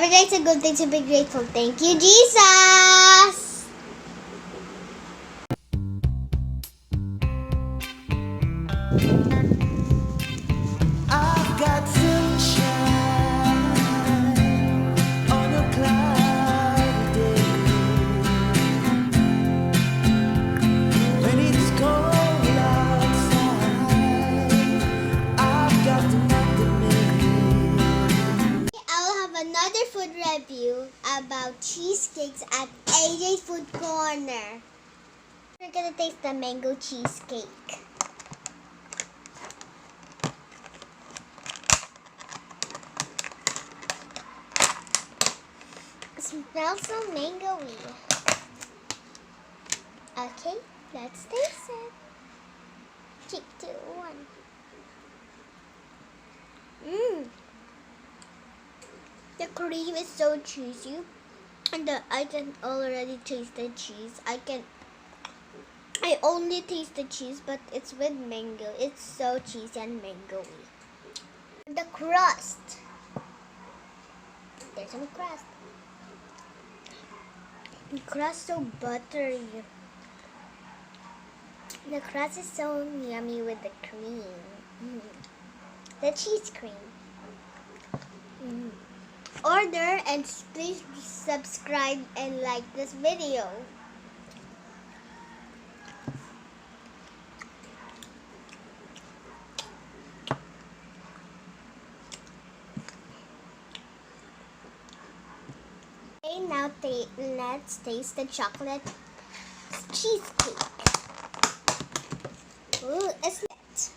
Every day is a good day to be grateful. Thank you, Jesus. I've got sunshine on a cloudy day. When it's cold outside, I've got the macadamia. I'll have another food review about cheesecakes at AJ Food Corner. We're gonna taste the mango cheesecake. It smells so mango-y. Okay, let's taste it. 3, 2, 1. The cream is so cheesy, and I can already taste the cheese. I only taste the cheese, but it's with mango. It's so cheesy and mango-y. The crust. There's some crust. The crust so buttery. The crust is so yummy with the cream. The cheese cream. Order and please subscribe and like this video. Okay, now let's taste the chocolate cheesecake. Ooh, it's lit.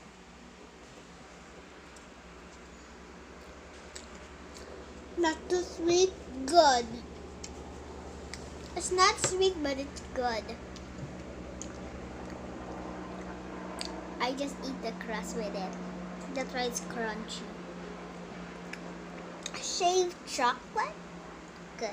Not too sweet, good. It's not sweet, but it's good. I just eat the crust with it. That's why it's crunchy. Shaved chocolate, good.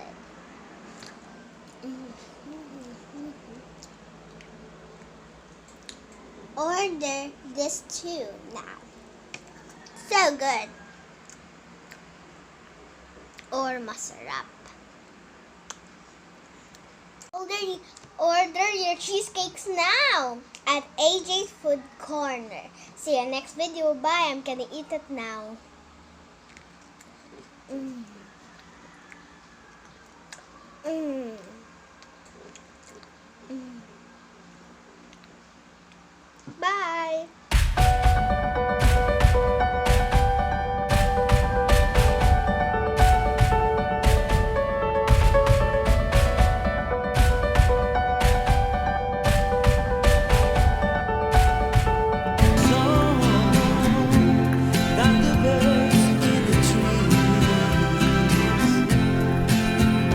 Order this too now. So good. Or masarap. Order your cheesecakes now at AJ's Food Corner. See you next video. Bye. I'm gonna eat it now.